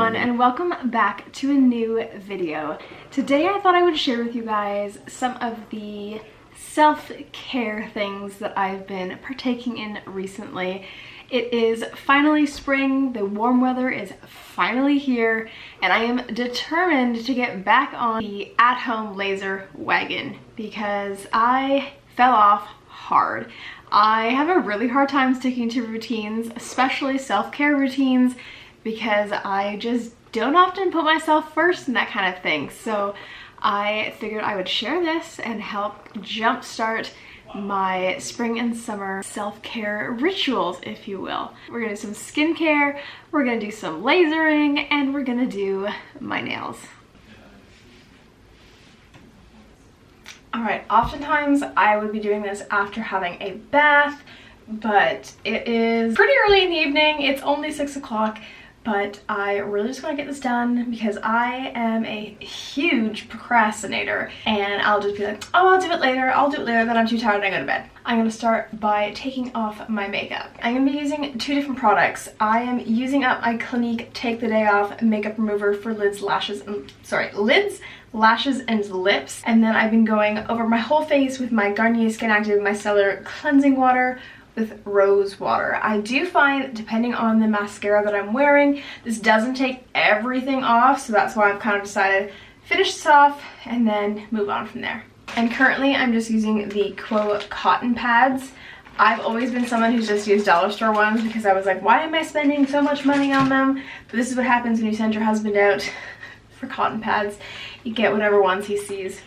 everyone, and welcome back to a new video. Today I thought I would share with you guys some of the self-care things that I've been partaking in recently. It is finally spring, the warm weather is finally here, and I am determined to get back on the at-home laser wagon because I fell off hard. I have a really hard time sticking to routines, especially self-care routines, because I just don't often put myself first in that kind of thing. So I figured I would share this and help jumpstart my spring and summer self-care rituals, if you will. We're gonna do some skincare, we're gonna do some lasering, and we're gonna do my nails. Alright, oftentimes I would be doing this after having a bath, but it is pretty early in the evening. It's only 6 o'clock. But I really just want to get this done because I am a huge procrastinator, and I'll just be like, oh, I'll do it later, then I'm too tired and I go to bed. I'm going to start by taking off my makeup. I'm going to be using two different products. I am using up my Clinique Take the Day Off makeup remover for lids, lashes, and lips. And then I've been going over my whole face with my Garnier Skin Active Micellar Cleansing Water with rose water. I do find, depending on the mascara that I'm wearing, this doesn't take everything off, so that's why I've kind of decided finish this off and then move on from there. And currently I'm just using the Quo cotton pads. I've always been someone who's just used dollar store ones because I was like, why am I spending so much money on them? But this is what happens when you send your husband out for cotton pads. You get whatever ones he sees.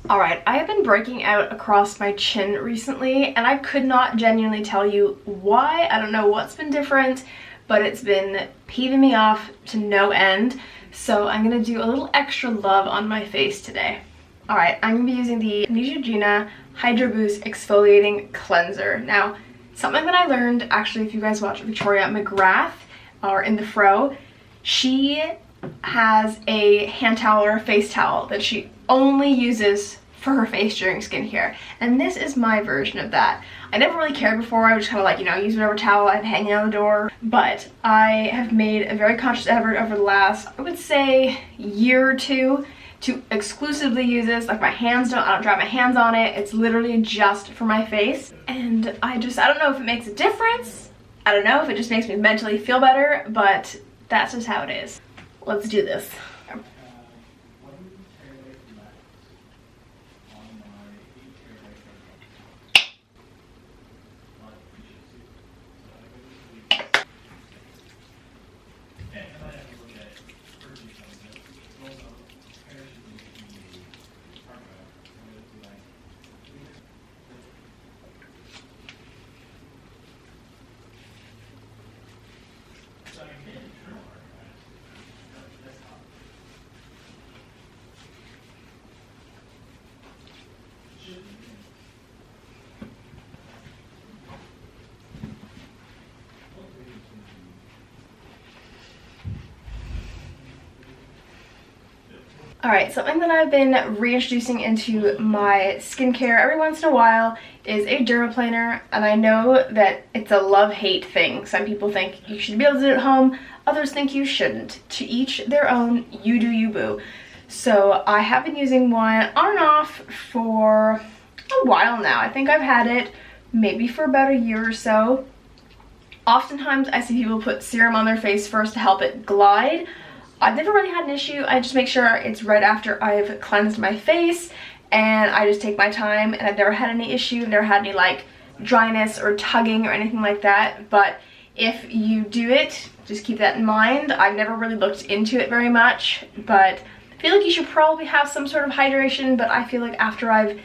Alright, I have been breaking out across my chin recently, and I could not genuinely tell you why. I don't know what's been different, but it's been peeving me off to no end. So I'm going to do a little extra love on my face today. Alright, I'm going to be using the Neutrogena Hydro Boost Exfoliating Cleanser. Now, something that I learned, actually, if you guys watch Victoria McGrath, or in the Fro, she has a hand towel or a face towel that she only uses for her face during skincare, and this is my version of that. I never really cared before. I was just kind of like, you know, use whatever towel I had hanging on the door, but I have made a very conscious effort over the last, I would say, year or two to exclusively use this. Like, I don't dry my hands on it. It's literally just for my face, and I don't know if it makes a difference. I don't know if it just makes me mentally feel better, but that's just how it is. Let's do this. Alright, something that I've been reintroducing into my skincare every once in a while is a dermaplaner, and I know that it's a love-hate thing. Some people think you should be able to do it at home, others think you shouldn't. To each their own, you do you boo. So I have been using one on and off for a while now. I think I've had it maybe for about a year or so. Oftentimes I see people put serum on their face first to help it glide. I've never really had an issue. I just make sure it's right after I've cleansed my face, and I just take my time, and I've never had any issue, never had any like dryness or tugging or anything like that. But if you do it, just keep that in mind. I've never really looked into it very much, but I feel like you should probably have some sort of hydration, but I feel like after I've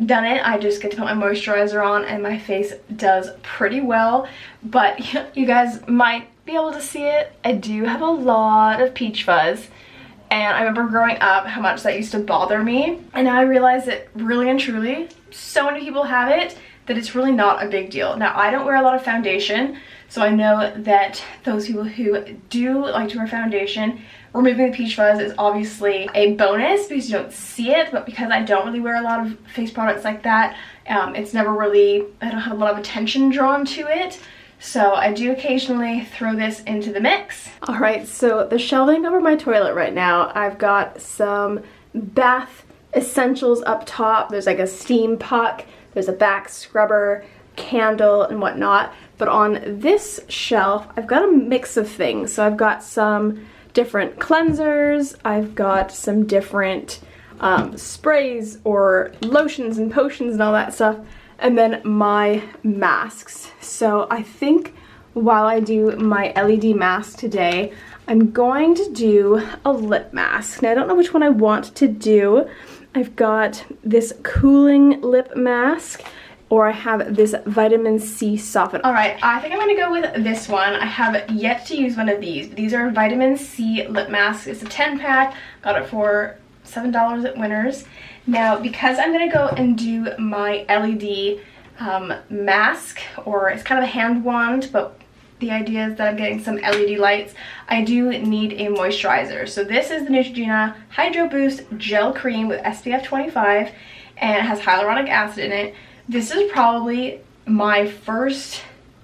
done it. I just get to put my moisturizer on and my face does pretty well. But you guys might be able to see it. I do have a lot of peach fuzz. And I remember growing up how much that used to bother me. And now I realize that really and truly, so many people have it that it's really not a big deal. Now, I don't wear a lot of foundation, so I know that those people who do like to wear foundation, removing the peach fuzz is obviously a bonus because you don't see it, but because I don't really wear a lot of face products like that, it's never really, I don't have a lot of attention drawn to it. So I do occasionally throw this into the mix. All right, so the shelving over my toilet right now, I've got some bath essentials up top. There's like a steam puck, there's a back scrubber, candle and whatnot. But on this shelf, I've got a mix of things. So I've got some different cleansers, I've got some different sprays or lotions and potions and all that stuff, and then my masks. So I think while I do my LED mask today, I'm going to do a lip mask. Now I don't know which one I want to do. I've got this cooling lip mask, or I have this vitamin C soften. All right, I think I'm gonna go with this one. I have yet to use one of these. These are vitamin C lip masks. It's a 10-pack, got it for $7 at Winners. Now, because I'm gonna go and do my LED mask, or it's kind of a hand wand, but the idea is that I'm getting some LED lights, I do need a moisturizer. So this is the Neutrogena Hydro Boost Gel Cream with SPF 25, and it has hyaluronic acid in it. This is probably my first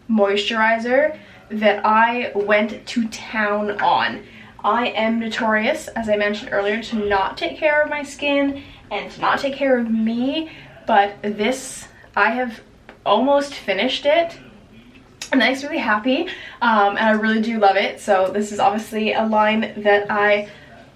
moisturizer that I went to town on. I am notorious, as I mentioned earlier, to not take care of my skin and to not take care of me, but this, I have almost finished it. And that makes me really happy, and I really do love it. So this is obviously a line that I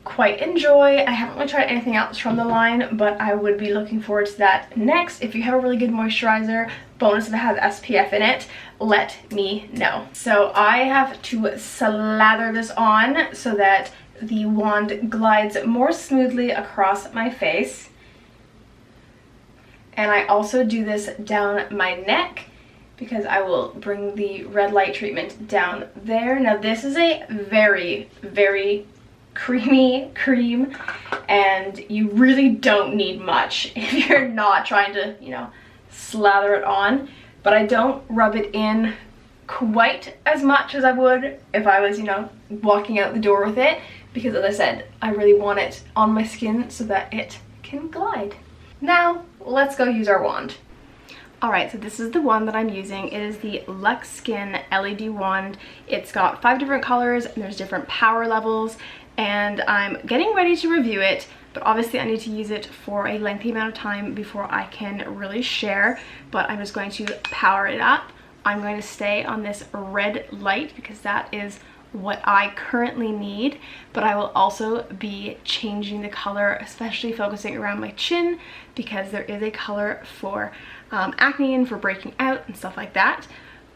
quite enjoy. I haven't really tried anything else from the line, but I would be looking forward to that next. If you have a really good moisturizer, bonus if it has SPF in it, let me know. So I have to slather this on so that the wand glides more smoothly across my face. And I also do this down my neck, because I will bring the red light treatment down there. Now this is a very, very creamy cream, and you really don't need much if you're not trying to, you know, slather it on. But I don't rub it in quite as much as I would if I was, you know, walking out the door with it, because as I said, I really want it on my skin so that it can glide. Now, let's go use our wand. Alright, so this is the one that I'm using. It is the Luxe Skin LED wand. It's got 5 different colors and there's different power levels, and I'm getting ready to review it, but obviously I need to use it for a lengthy amount of time before I can really share. But I'm just going to power it up. I'm going to stay on this red light because that is what I currently need, but I will also be changing the color, especially focusing around my chin, because there is a color for acne and for breaking out and stuff like that.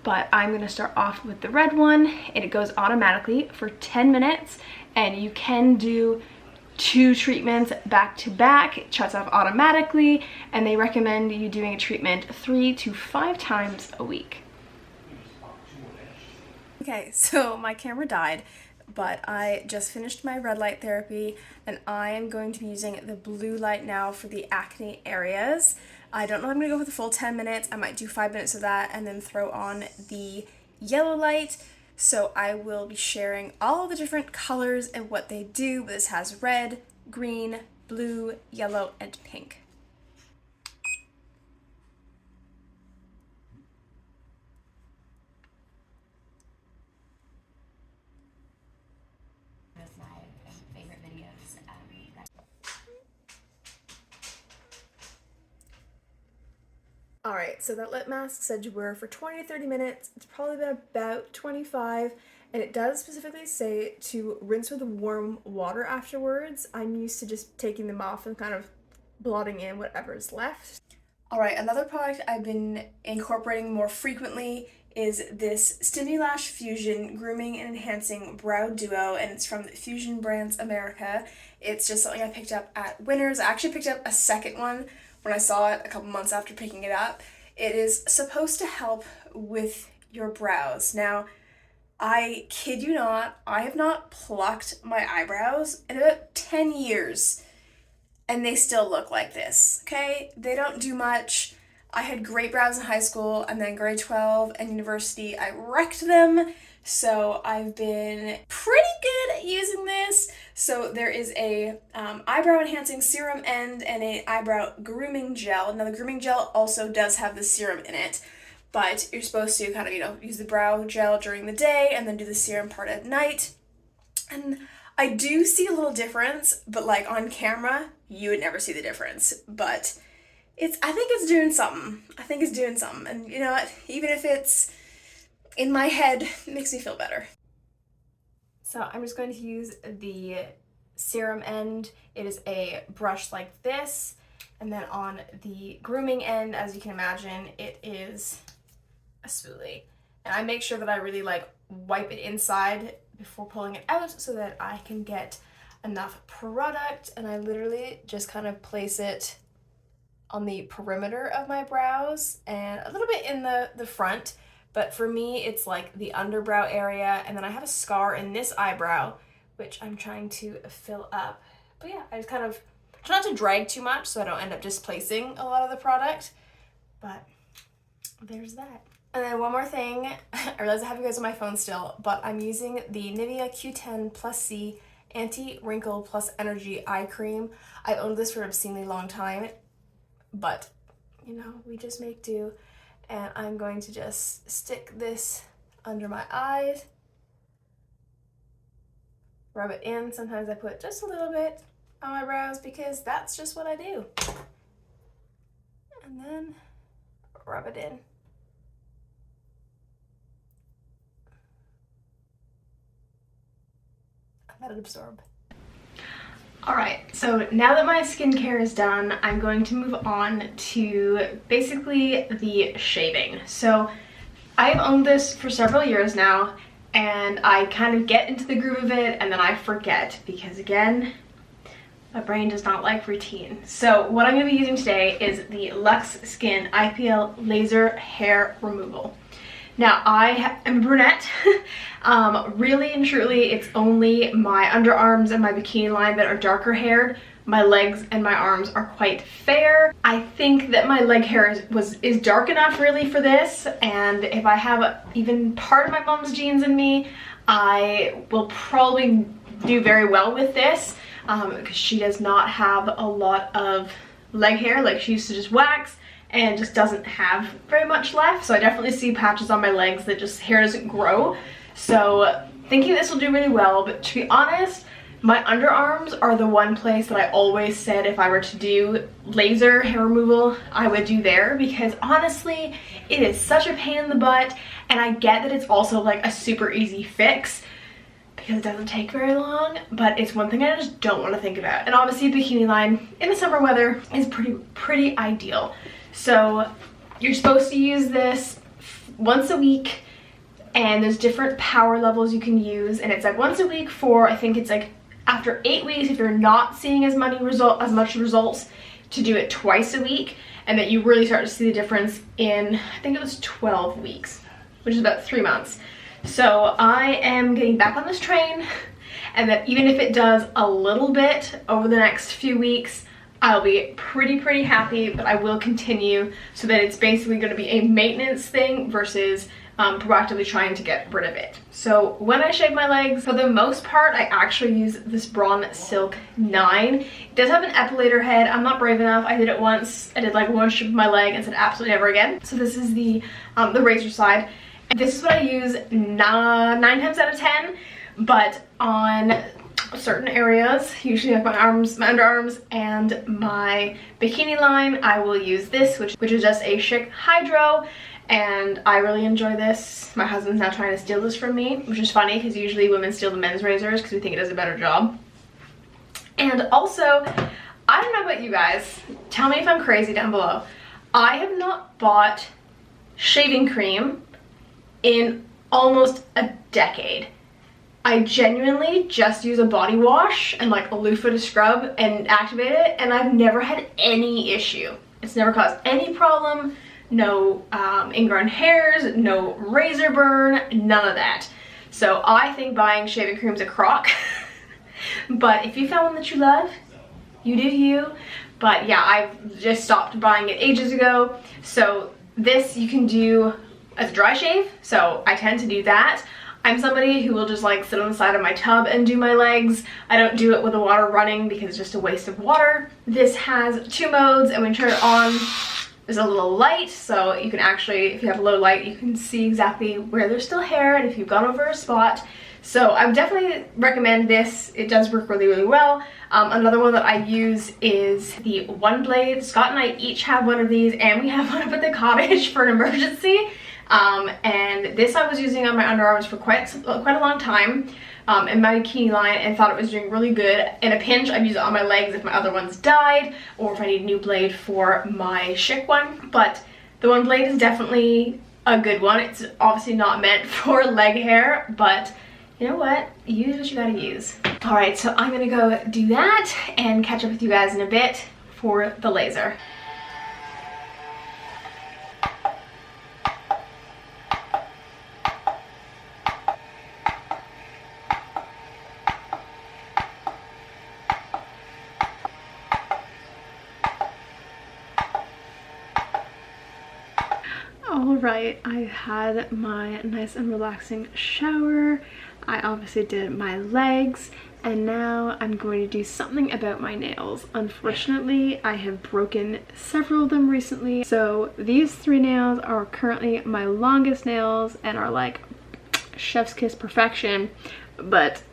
But I'm going to start off with the red one, and it goes automatically for 10 minutes, and you can do 2 treatments back to back. It shuts off automatically, and they recommend you doing a treatment 3 to 5 times a week. Okay, so my camera died, but I just finished my red light therapy, and I am going to be using the blue light now for the acne areas. I don't know if I'm going to go for the full 10 minutes. I might do 5 minutes of that and then throw on the yellow light. So I will be sharing all the different colors and what they do. This has red, green, blue, yellow, and pink. Alright, so that lip mask said you wear for 20 to 30 minutes. It's probably been about 25, and it does specifically say to rinse with warm water afterwards. I'm used to just taking them off and kind of blotting in whatever's left. Alright, another product I've been incorporating more frequently is this Stimulash Fusion Grooming and Enhancing Brow Duo, and it's from Fusion Brands America. It's just something I picked up at Winners. I actually picked up a second one when I saw it a couple months after picking it up. It is supposed to help with your brows. Now, I kid you not, I have not plucked my eyebrows in about 10 years, and they still look like this, okay? They don't do much. I had great brows in high school, and then grade 12 and university, I wrecked them. So I've been pretty good at using this. So there is a eyebrow enhancing serum and a eyebrow grooming gel. Now the grooming gel also does have the serum in it, but you're supposed to kind of, use the brow gel during the day and then do the serum part at night. And I do see a little difference, but like on camera, you would never see the difference. But I think it's doing something. I think it's doing something. And you know what? Even if it's in my head, it makes me feel better. So I'm just going to use the serum end. It is a brush like this. And then on the grooming end, as you can imagine, it is a spoolie. And I make sure that I really wipe it inside before pulling it out so that I can get enough product. And I literally just kind of place it on the perimeter of my brows and a little bit in the front. But for me, it's like the underbrow area, and then I have a scar in this eyebrow, which I'm trying to fill up. But yeah, I just kind of try not to drag too much so I don't end up displacing a lot of the product. But there's that. And then one more thing, I realize I have you guys on my phone still, but I'm using the Nivea Q10 Plus C Anti-Wrinkle Plus Energy Eye Cream. I've owned this for an obscenely long time, but we just make do. And I'm going to just stick this under my eyes, rub it in. Sometimes I put just a little bit on my brows because that's just what I do. And then rub it in. And let it absorb. Alright, so now that my skincare is done, I'm going to move on to basically the shaving. So I've owned this for several years now, and I kind of get into the groove of it and then I forget because, again, my brain does not like routine. So what I'm going to be using today is the Luxe Skin IPL Laser Hair Removal. Now, I am a brunette. Really and truly, it's only my underarms and my bikini line that are darker haired. My legs and my arms are quite fair. I think that my leg hair is dark enough really for this, and if I have even part of my mom's genes in me, I will probably do very well with this because she does not have a lot of leg hair. Like, she used to just wax and just doesn't have very much left. So I definitely see patches on my legs that just hair doesn't grow. So thinking this will do really well, but to be honest, my underarms are the one place that I always said if I were to do laser hair removal, I would do there, because honestly, it is such a pain in the butt, and I get that it's also like a super easy fix because it doesn't take very long, but it's one thing I just don't want to think about. And obviously bikini line in the summer weather is pretty ideal. So you're supposed to use this once a week, and there's different power levels you can use, and it's like once a week for, I think it's like after 8 weeks, if you're not seeing as much results, to do it twice a week, and that you really start to see the difference in, I think it was 12 weeks, which is about 3 months. So I am getting back on this train, and that even if it does a little bit over the next few weeks, I'll be pretty happy, but I will continue so that it's basically going to be a maintenance thing versus proactively trying to get rid of it. So when I shave my legs, for the most part, I actually use this Braun Silk 9. It does have an epilator head. I'm not brave enough. I did it once. I did like one strip of my leg and said absolutely never again. So this is the razor side. And this is what I use 9 times out of 10, but on certain areas, usually like my arms, my underarms, and my bikini line, I will use this, which is just a Chic Hydro, and I really enjoy this. My husband's now trying to steal this from me, which is funny because usually women steal the men's razors because we think it does a better job. And also, I don't know about you guys, tell me if I'm crazy down below, I have not bought shaving cream in almost a decade. I genuinely just use a body wash and like a loofah to scrub and activate it, and I've never had any issue. It's never caused any problem. No ingrown hairs, no razor burn, none of that. So I think buying shaving cream is a crock. But if you found one that you love, you do you. But yeah, I've just stopped buying it ages ago. So this you can do as a dry shave, so I tend to do that. I'm somebody who will just like sit on the side of my tub and do my legs. I don't do it with the water running because it's just a waste of water. This has 2 modes, and when you turn it on, there's a little light, so you can actually, if you have low light, you can see exactly where there's still hair and if you've gone over a spot. So I would definitely recommend this. It does work really, really well. Another one that I use is the One Blade. Scott and I each have one of these, and we have one up at the cottage for an emergency. And this I was using on my underarms for quite a long time in my bikini line, and thought it was doing really good. In a pinch, I'd use it on my legs if my other ones died, or if I need a new blade for my Schick one. But the One Blade is definitely a good one. It's obviously not meant for leg hair, but you know what? Use what you gotta use. All right, so I'm gonna go do that and catch up with you guys in a bit for the laser. Alright, I had my nice and relaxing shower. I obviously did my legs, and now I'm going to do something about my nails. Unfortunately, I have broken several of them recently. So these 3 nails are currently my longest nails and are like chef's kiss perfection, but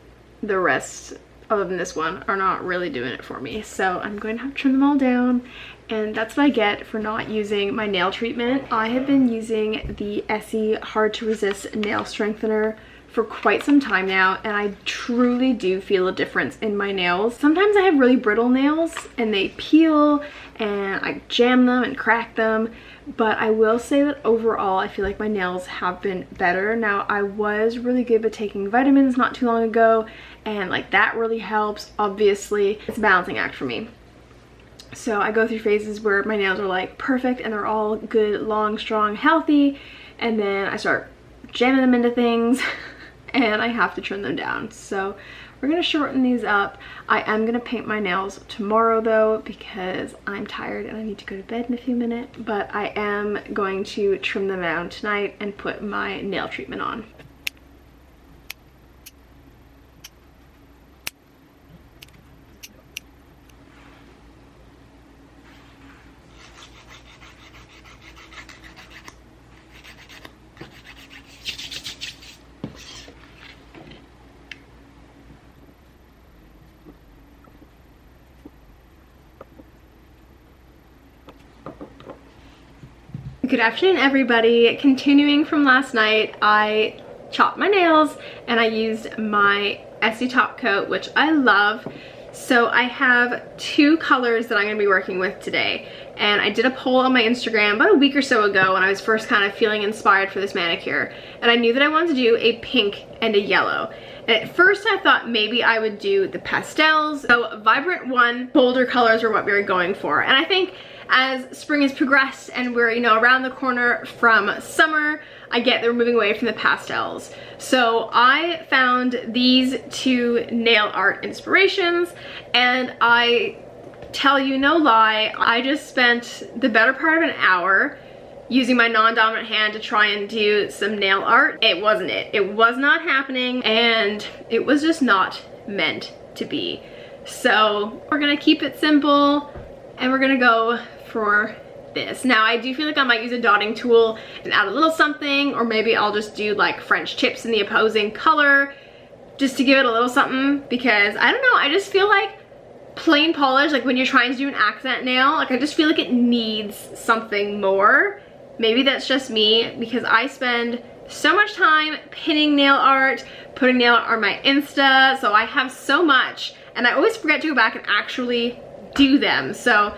the rest, other than this one, are not really doing it for me. So I'm going to have to trim them all down, and that's what I get for not using my nail treatment. I have been using the Essie Hard to Resist Nail Strengthener for quite some time now, and I truly do feel a difference in my nails. Sometimes I have really brittle nails and they peel and I jam them and crack them, but I will say that overall I feel like my nails have been better. Now, I was really good at taking vitamins not too long ago, and like that really helps. Obviously, it's a balancing act for me. So I go through phases where my nails are like perfect and they're all good, long, strong, healthy, and then I start jamming them into things and I have to trim them down. So we're gonna shorten these up. I am gonna paint my nails tomorrow though, because I'm tired and I need to go to bed in a few minutes, but I am going to trim them down tonight and put my nail treatment on. Good afternoon, everybody. Continuing from last night, I chopped my nails and I used my Essie top coat, which I love. So I have 2 colors that I'm going to be working with today, and I did a poll on my Instagram about a week or so ago when I was first kind of feeling inspired for this manicure, and I knew that I wanted to do a pink and a yellow. And at first I thought maybe I would do the pastels, so vibrant one, bolder colors are what we were going for. And I think as spring has progressed and we're, you know, around the corner from summer, I get that we're moving away from the pastels. So I found these 2 nail art inspirations, and I tell you no lie, I just spent the better part of an hour using my non-dominant hand to try and do some nail art. It wasn't it. It was not happening, and it was just not meant to be. So we're gonna keep it simple and we're gonna go for this. Now, I do feel like I might use a dotting tool and add a little something, or maybe I'll just do like French tips in the opposing color just to give it a little something, because I don't know, I just feel like plain polish, like when you're trying to do an accent nail, like I just feel like it needs something more. Maybe that's just me, because I spend so much time pinning nail art, putting nail art on my Insta, so I have so much and I always forget to go back and actually do them. So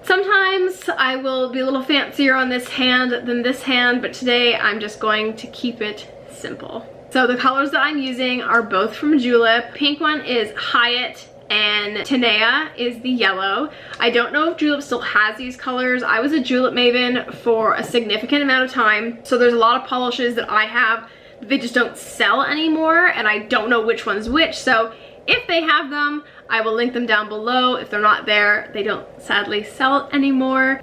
sometimes I will be a little fancier on this hand than this hand, but today I'm just going to keep it simple. So the colors that I'm using are both from Julep. Pink one is Hyatt and Tenea is the yellow. I don't know if Julep still has these colors. I was a Julep maven for a significant amount of time, so there's a lot of polishes that I have that they just don't sell anymore, and I don't know which one's which. So if they have them, I will link them down below. If they're not there, they don't sadly sell anymore.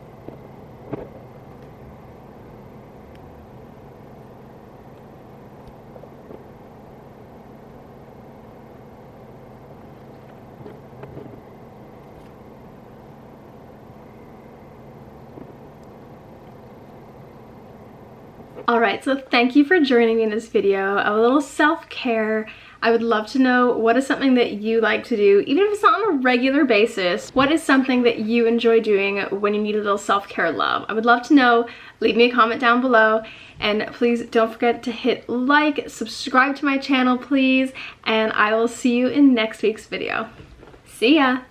Alright, so thank you for joining me in this video of a little self-care. I would love to know what is something that you like to do, even if it's not on a regular basis. What is something that you enjoy doing when you need a little self-care love? I would love to know. Leave me a comment down below, and please don't forget to hit like, subscribe to my channel please, and I will see you in next week's video. See ya!